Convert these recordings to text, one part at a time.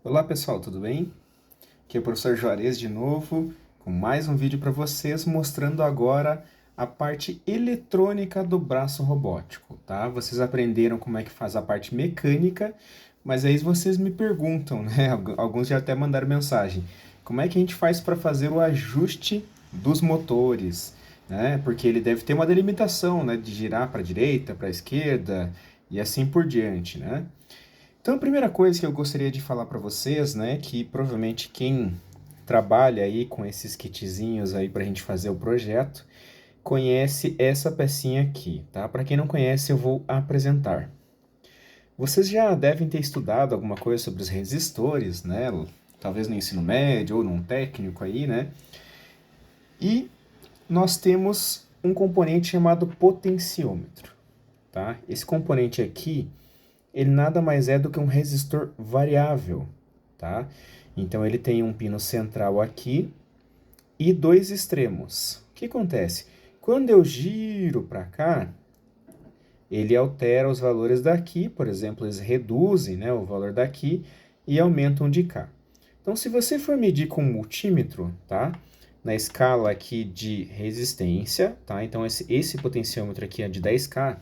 Olá pessoal, tudo bem? Aqui é o professor Juarez de novo, com mais um vídeo para vocês, mostrando agora a parte eletrônica do braço robótico, tá? Vocês aprenderam como é que faz a parte mecânica, mas aí vocês me perguntam, né? Alguns já até mandaram mensagem. Como é que a gente faz para fazer o ajuste dos motores, né? Porque ele deve ter uma delimitação, né? De girar para a direita, para a esquerda e assim por diante, né? Então, a primeira coisa que eu gostaria de falar para vocês, né, que provavelmente quem trabalha aí com esses kitzinhos aí para a gente fazer o projeto, conhece essa pecinha aqui, tá? Para quem não conhece, eu vou apresentar. Vocês já devem ter estudado alguma coisa sobre os resistores, né? Talvez no ensino médio ou num técnico aí, né? E nós temos um componente chamado potenciômetro, tá? Esse componente aqui, ele nada mais é do que um resistor variável, tá? Então ele tem um pino central aqui e dois extremos. O que acontece? Quando eu giro para cá, ele altera os valores daqui, por exemplo, eles reduzem, né, o valor daqui e aumentam de cá. Então, se você for medir com um multímetro, tá? Na escala aqui de resistência, tá? Então, esse potenciômetro aqui é de 10K.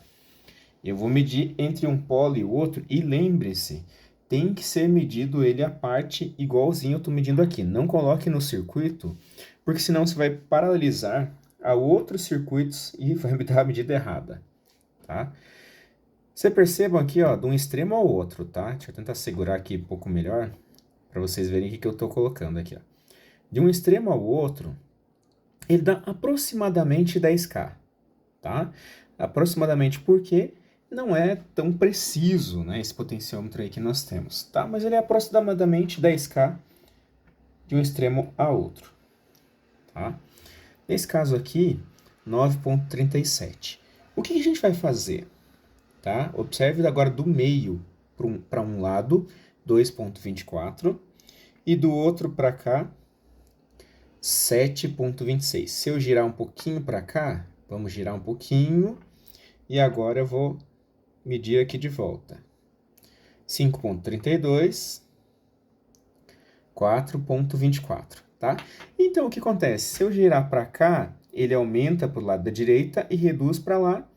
Eu vou medir entre um polo e o outro e lembre-se, tem que ser medido ele à parte igualzinho eu estou medindo aqui. Não coloque no circuito, porque senão você vai paralisar a outros circuitos e vai me dar a medida errada, tá? Você percebam aqui, ó, de um extremo ao outro, tá? Deixa eu tentar segurar aqui um pouco melhor, para vocês verem o que eu estou colocando aqui, ó. De um extremo ao outro, ele dá aproximadamente 10K, tá? Aproximadamente porque não é tão preciso, né, esse potenciômetro aí que nós temos, tá? Mas ele é aproximadamente 10K de um extremo a outro, tá? Nesse caso aqui, 9,37. O que a gente vai fazer, tá? Observe agora do meio para um lado, 2,24, e do outro para cá, 7,26. Se eu girar um pouquinho para cá, vamos girar um pouquinho, e agora eu vou medir aqui de volta. 5,32, 4,24, tá? Então, o que acontece? Se eu girar para cá, ele aumenta para o lado da direita e reduz para lá,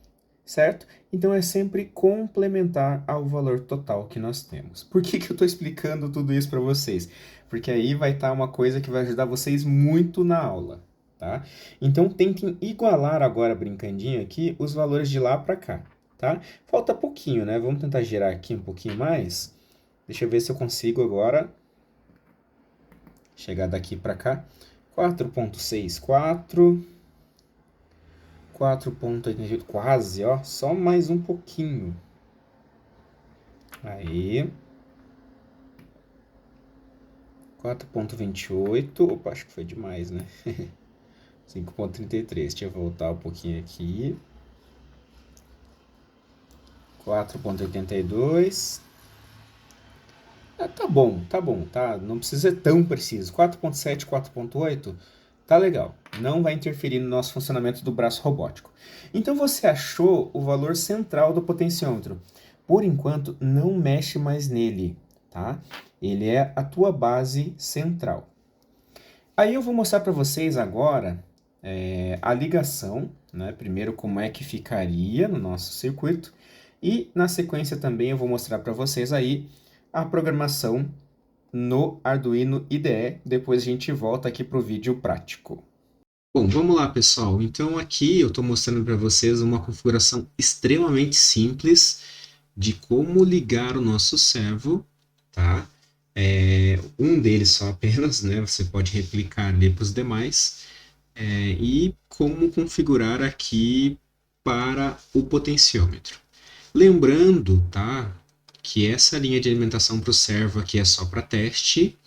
certo? Então, é sempre complementar ao valor total que nós temos. Por que eu estou explicando tudo isso para vocês? Porque aí vai estar uma coisa que vai ajudar vocês muito na aula, tá? Então, tentem igualar agora, brincandinho aqui, os valores de lá para cá, tá? Falta pouquinho, né? Vamos tentar girar aqui um pouquinho mais. Deixa eu ver se eu consigo agora chegar daqui para cá. 4,64, 4,88, quase, ó. Só mais um pouquinho. Aí. 4,28. Opa, acho que foi demais, né? 5,33. Deixa eu voltar um pouquinho aqui. 4,82. Tá bom, tá? Não precisa ser tão preciso. 4,7, 4,8, tá legal. Não vai interferir no nosso funcionamento do braço robótico. Então você achou o valor central do potenciômetro. Por enquanto, não mexe mais nele, tá? Ele é a tua base central. Aí eu vou mostrar para vocês agora a ligação, né? Primeiro como é que ficaria no nosso circuito e na sequência também eu vou mostrar para vocês aí a programação no Arduino IDE. Depois a gente volta aqui para o vídeo prático. Bom, vamos lá, pessoal. Então aqui eu estou mostrando para vocês uma configuração extremamente simples de como ligar o nosso servo, tá? Um deles só apenas, né? Você pode replicar ali para os demais. E como configurar aqui para o potenciômetro. Lembrando, tá? Que essa linha de alimentação para o servo aqui é só para teste.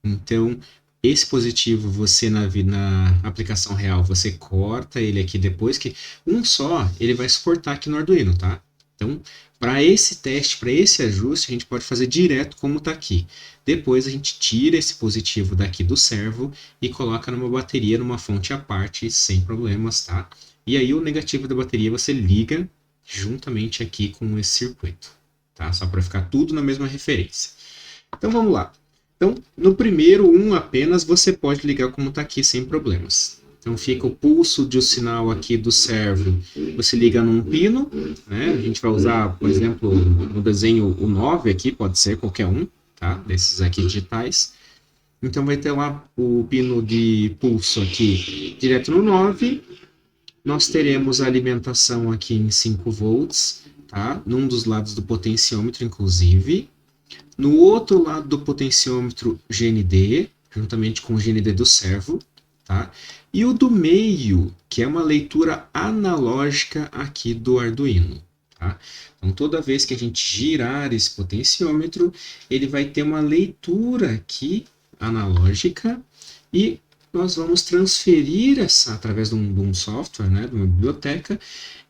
Então, esse positivo você na aplicação real, você corta ele aqui depois que um só, ele vai suportar aqui no Arduino, tá? Então, para esse teste, para esse ajuste, a gente pode fazer direto como está aqui. Depois a gente tira esse positivo daqui do servo e coloca numa bateria, numa fonte à parte, sem problemas, tá? E aí o negativo da bateria você liga juntamente aqui com esse circuito, tá? Só para ficar tudo na mesma referência. Então vamos lá. Então, no primeiro, um apenas, você pode ligar como está aqui sem problemas. Então, fica o pulso de um sinal aqui do servo. Você liga num pino, né? A gente vai usar, por exemplo, no desenho o 9 aqui, pode ser qualquer um, tá? Desses aqui digitais. Então, vai ter lá o pino de pulso aqui direto no 9. Nós teremos a alimentação aqui em 5 volts, tá? Num dos lados do potenciômetro, inclusive. No outro lado do potenciômetro, GND, juntamente com o GND do servo, tá? E o do meio, que é uma leitura analógica aqui do Arduino, tá? Então, toda vez que a gente girar esse potenciômetro, ele vai ter uma leitura aqui analógica e nós vamos transferir essa, através de um software, né, de uma biblioteca,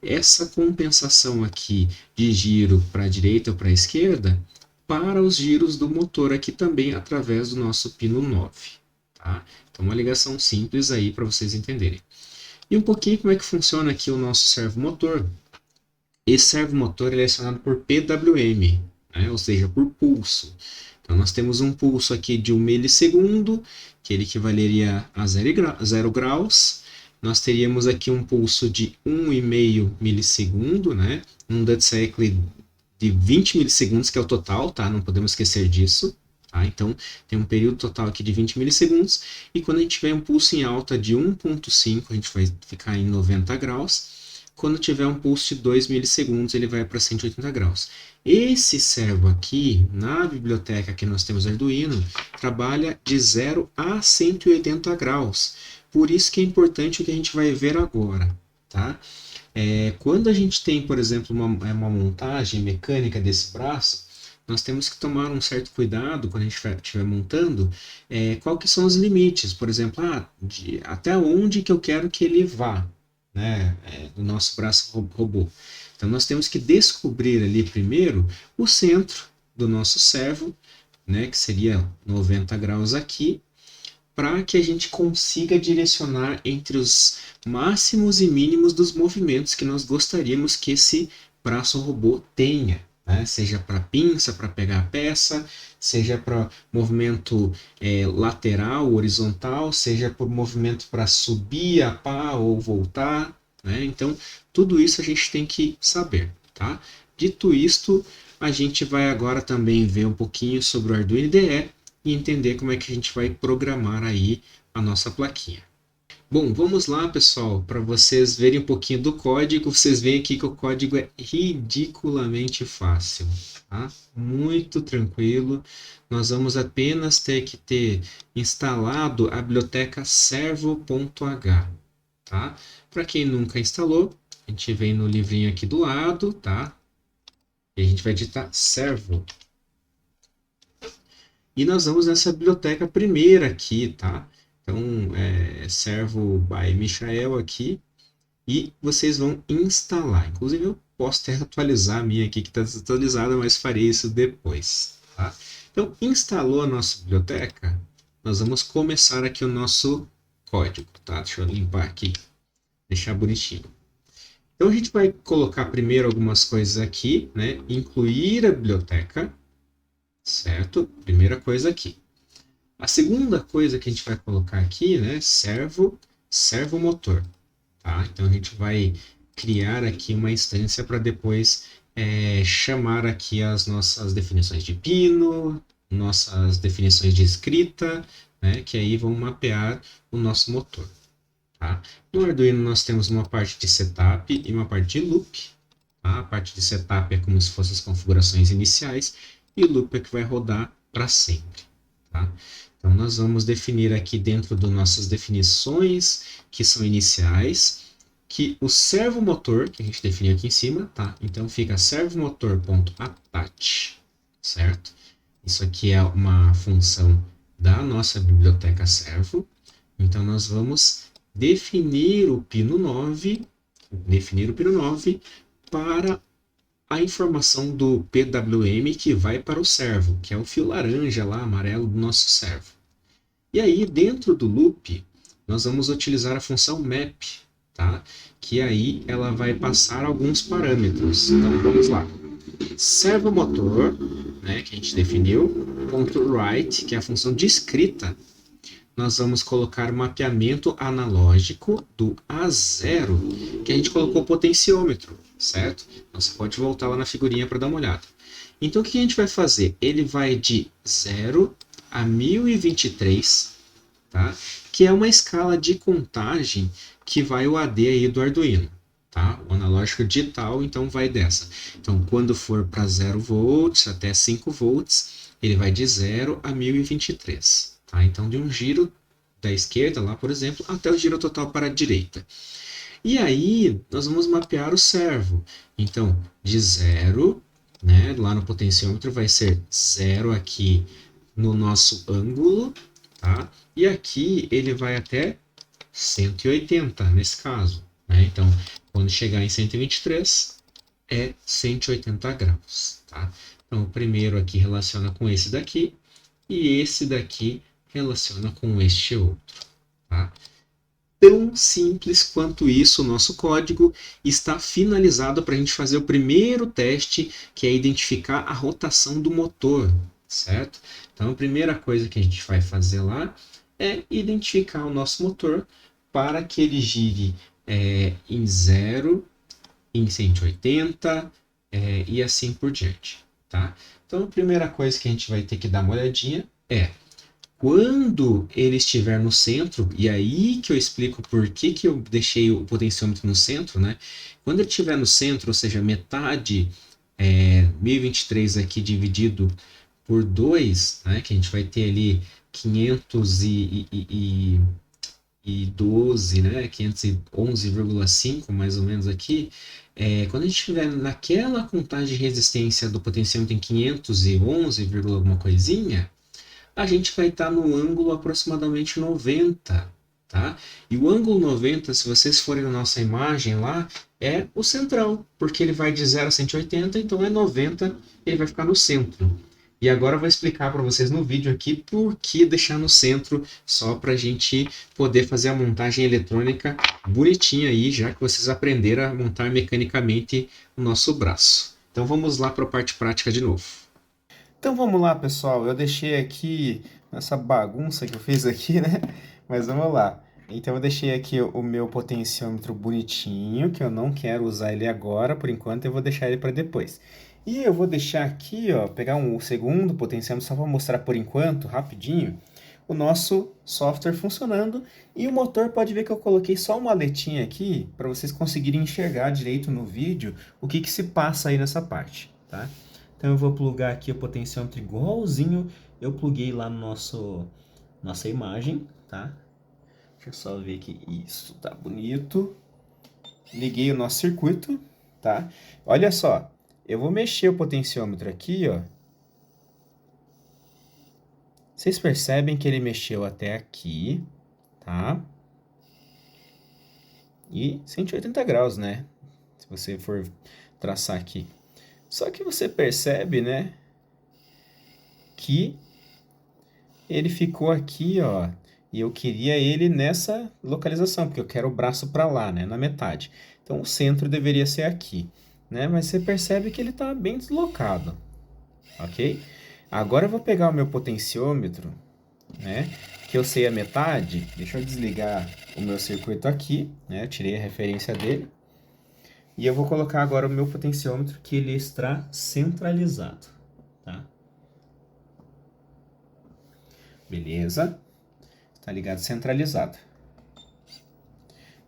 essa compensação aqui de giro para a direita ou para a esquerda para os giros do motor aqui também através do nosso pino 9. Tá? Então, uma ligação simples aí para vocês entenderem. E um pouquinho como é que funciona aqui o nosso servomotor. Esse servomotor ele é acionado por PWM, né? Ou seja, por pulso. Então, nós temos um pulso aqui de 1 milissegundo, que ele equivaleria a 0 graus. Nós teríamos aqui um pulso de 1,5 milissegundo, né? Um dead cycle de 20 milissegundos, que é o total, tá? Não podemos esquecer disso. Tá? Então, tem um período total aqui de 20 milissegundos. E quando a gente tiver um pulso em alta de 1,5, a gente vai ficar em 90 graus. Quando tiver um pulso de 2 milissegundos, ele vai para 180 graus. Esse servo aqui, na biblioteca que nós temos Arduino, trabalha de 0 a 180 graus. Por isso que é importante o que a gente vai ver agora. Tá? Quando a gente tem, por exemplo, uma montagem mecânica desse braço, nós temos que tomar um certo cuidado quando a gente estiver montando, qual que são os limites, por exemplo, até onde que eu quero que ele vá, né, do nosso braço robô. Então nós temos que descobrir ali primeiro o centro do nosso servo, né, que seria 90 graus aqui, para que a gente consiga direcionar entre os máximos e mínimos dos movimentos que nós gostaríamos que esse braço robô tenha, né? Seja para pinça, para pegar a peça, seja para movimento lateral, horizontal, seja por movimento para subir a pá ou voltar, né? Então, tudo isso a gente tem que saber, tá? Dito isto, a gente vai agora também ver um pouquinho sobre o Arduino IDE e entender como é que a gente vai programar aí a nossa plaquinha. Bom, vamos lá, pessoal, para vocês verem um pouquinho do código. Vocês veem aqui que o código é ridiculamente fácil, tá? Muito tranquilo. Nós vamos apenas ter que ter instalado a biblioteca servo.h, tá? Para quem nunca instalou, a gente vem no livrinho aqui do lado, tá? E a gente vai digitar servo. E nós vamos nessa biblioteca primeira aqui, tá? Então, servo by Michael aqui. E vocês vão instalar. Inclusive, eu posso até atualizar a minha aqui, que está desatualizada, mas farei isso depois, tá? Então, instalou a nossa biblioteca, nós vamos começar aqui o nosso código, tá? Deixa eu limpar aqui, deixar bonitinho. Então, a gente vai colocar primeiro algumas coisas aqui, né? Incluir a biblioteca. Certo? Primeira coisa aqui. A segunda coisa que a gente vai colocar aqui, né? Servomotor. Tá? Então a gente vai criar aqui uma instância para depois chamar aqui as nossas definições de pino, nossas definições de escrita, né? Que aí vão mapear o nosso motor. Tá? No Arduino nós temos uma parte de setup e uma parte de loop. Tá? A parte de setup é como se fossem as configurações iniciais e o loop é que vai rodar para sempre. Tá? Então, nós vamos definir aqui dentro das nossas definições, que são iniciais, que o servomotor, que a gente definiu aqui em cima, tá? Então, fica servomotor.attach, certo? Isso aqui é uma função da nossa biblioteca servo. Então, nós vamos definir o pino 9 para a informação do PWM que vai para o servo, que é o fio laranja lá, amarelo do nosso servo. E aí, dentro do loop, nós vamos utilizar a função map, tá? Que aí ela vai passar alguns parâmetros. Então, vamos lá. Servomotor né, que a gente definiu, ponto .write, que é a função de escrita, nós vamos colocar o mapeamento analógico do A0, que a gente colocou o potenciômetro, certo? Então você pode voltar lá na figurinha para dar uma olhada. Então o que a gente vai fazer? Ele vai de 0 a 1023, tá? Que é uma escala de contagem que vai o AD aí do Arduino. Tá? O analógico digital, então, vai dessa. Então, quando for para 0 volts até 5 volts, ele vai de 0 a 1023. Tá? Então, de um giro da esquerda, lá, por exemplo, até o giro total para a direita. E aí, nós vamos mapear o servo. Então, de 0, né, lá no potenciômetro, vai ser 0 aqui no nosso ângulo, tá? E aqui ele vai até 180, nesse caso. Né? Então, quando chegar em 123, é 180 graus. Tá? Então, o primeiro aqui relaciona com esse daqui, e esse daqui relaciona com este outro. Tá? Tão simples quanto isso, o nosso código está finalizado para a gente fazer o primeiro teste, que é identificar a rotação do motor, certo? Então, a primeira coisa que a gente vai fazer lá é identificar o nosso motor para que ele gire em 0, em 180 e assim por diante, tá? Então, a primeira coisa que a gente vai ter que dar uma olhadinha é quando ele estiver no centro, e aí que eu explico por que eu deixei o potenciômetro no centro, né? Quando ele estiver no centro, ou seja, metade 1023 aqui dividido por 2, né? Que a gente vai ter ali 512, né? 511,5 mais ou menos aqui. Quando a gente estiver naquela contagem de resistência do potenciômetro em 511, alguma coisinha, a gente vai estar no ângulo aproximadamente 90, tá? E o ângulo 90, se vocês forem na nossa imagem lá, é o central, porque ele vai de 0 a 180, então é 90, ele vai ficar no centro. E agora eu vou explicar para vocês no vídeo aqui por que deixar no centro, só para a gente poder fazer a montagem eletrônica bonitinha aí, já que vocês aprenderam a montar mecanicamente o nosso braço. Então vamos lá para a parte prática de novo. Então vamos lá, pessoal. Eu deixei aqui essa bagunça que eu fiz aqui, né? Mas vamos lá. Então eu deixei aqui o meu potenciômetro bonitinho, que eu não quero usar ele agora, por enquanto eu vou deixar ele para depois. E eu vou deixar aqui, ó, pegar um segundo potenciômetro só para mostrar por enquanto, rapidinho, o nosso software funcionando. E o motor, pode ver que eu coloquei só uma aletinha aqui para vocês conseguirem enxergar direito no vídeo o que se passa aí nessa parte, tá? Então eu vou plugar aqui o potenciômetro igualzinho eu pluguei lá no nossa imagem, tá? Deixa eu só ver que isso tá bonito. Liguei o nosso circuito, tá? Olha só, eu vou mexer o potenciômetro aqui, ó. Vocês percebem que ele mexeu até aqui, tá? E 180 graus, né? Se você for traçar aqui. Só que você percebe, né, que ele ficou aqui, ó, e eu queria ele nessa localização, porque eu quero o braço para lá, né, na metade. Então o centro deveria ser aqui, né? Mas você percebe que ele está bem deslocado, ok? Agora eu vou pegar o meu potenciômetro, né, que eu sei a metade. Deixa eu desligar o meu circuito aqui, né? Eu tirei a referência dele. E eu vou colocar agora o meu potenciômetro que ele está centralizado, tá? Beleza? Tá ligado centralizado.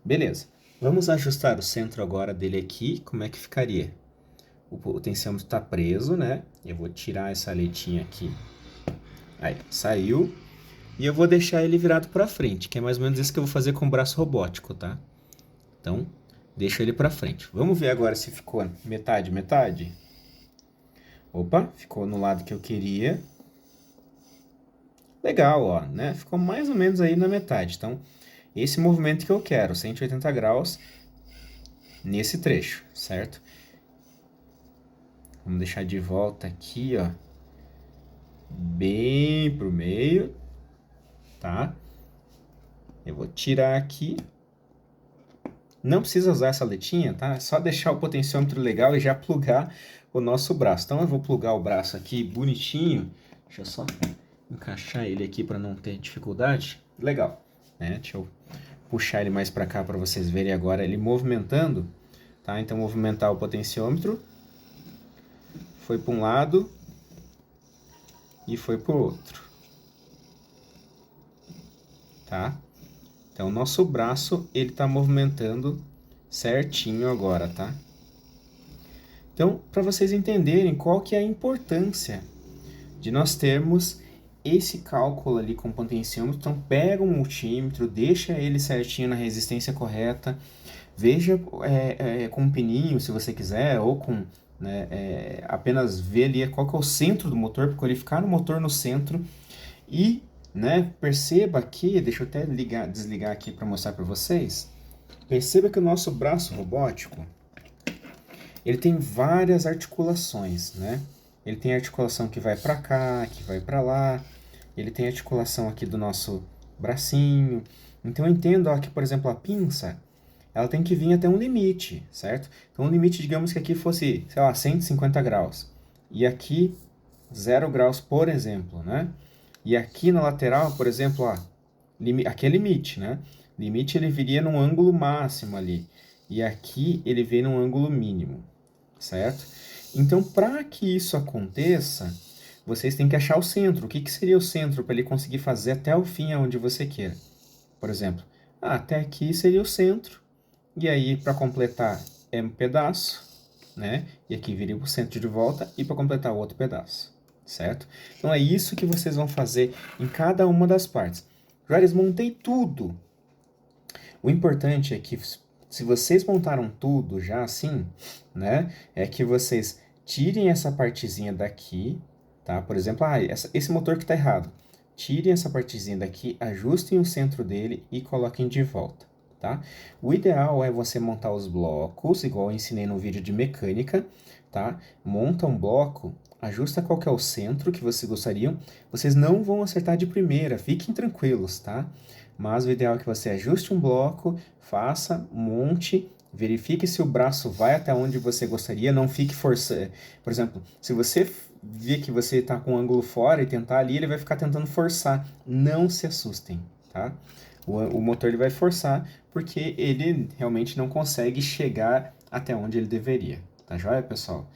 Beleza. Vamos ajustar o centro agora dele aqui. Como é que ficaria? O potenciômetro está preso, né? Eu vou tirar essa aletinha aqui. Aí, saiu. E eu vou deixar ele virado para frente, que é mais ou menos isso que eu vou fazer com o braço robótico, tá? Então, deixa ele para frente. Vamos ver agora se ficou metade, metade. Opa, ficou no lado que eu queria. Legal, ó, né? Ficou mais ou menos aí na metade. Então, esse movimento que eu quero, 180 graus, nesse trecho, certo? Vamos deixar de volta aqui, ó, bem pro meio, tá? Eu vou tirar aqui Não precisa usar essa letinha, tá? É só deixar o potenciômetro legal e já plugar o nosso braço. Então eu vou plugar o braço aqui bonitinho. Deixa eu só encaixar ele aqui para não ter dificuldade. Legal, né? Deixa eu puxar ele mais para cá para vocês verem agora ele movimentando, tá? Então movimentar o potenciômetro. Foi para um lado e foi para o outro, tá? Então, o nosso braço, ele está movimentando certinho agora, tá? Então, para vocês entenderem qual que é a importância de nós termos esse cálculo ali com potenciômetro, então pega um multímetro, deixa ele certinho na resistência correta, veja com um pininho, se você quiser, ou com apenas ver ali qual que é o centro do motor, para qualificar o motor no centro e perceba aqui, deixa eu até desligar aqui para mostrar para vocês. Perceba que o nosso braço robótico, ele tem várias articulações, né? Ele tem articulação que vai para cá, que vai para lá. Ele tem articulação aqui do nosso bracinho. Então eu entendo que, por exemplo, a pinça, ela tem que vir até um limite, certo? Então o limite, digamos que aqui fosse, sei lá, 150 graus. E aqui 0 graus, por exemplo, né? E aqui na lateral, por exemplo, aqui é limite, né? Limite ele viria num ângulo máximo ali. E aqui ele vem num ângulo mínimo, certo? Então, para que isso aconteça, vocês têm que achar o centro. O que seria o centro para ele conseguir fazer até o fim aonde você queira? Por exemplo, até aqui seria o centro. E aí, para completar, é um pedaço, né? E aqui viria o centro de volta e para completar o outro pedaço. Certo? Então é isso que vocês vão fazer em cada uma das partes. Juarez, montei tudo. O importante é que se vocês montaram tudo já assim, né, é que vocês tirem essa partezinha daqui, tá? Por exemplo, esse motor que tá errado. Tirem essa partezinha daqui, ajustem o centro dele e coloquem de volta, tá? O ideal é você montar os blocos, igual eu ensinei no vídeo de mecânica, tá? Monta um bloco, ajusta qual que é o centro que vocês gostariam. Vocês não vão acertar de primeira, fiquem tranquilos, tá? Mas o ideal é que você ajuste um bloco, faça, monte, verifique se o braço vai até onde você gostaria, não fique forçando. Por exemplo, se você ver que você está com o ângulo fora e tentar ali, ele vai ficar tentando forçar. Não se assustem, tá? O motor ele vai forçar porque ele realmente não consegue chegar até onde ele deveria. Tá joia, pessoal?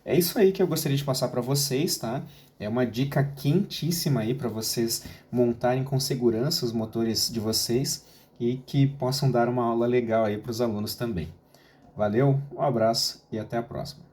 É isso aí que eu gostaria de passar para vocês, tá? É uma dica quentíssima aí para vocês montarem com segurança os motores de vocês e que possam dar uma aula legal aí para os alunos também. Valeu, um abraço e até a próxima.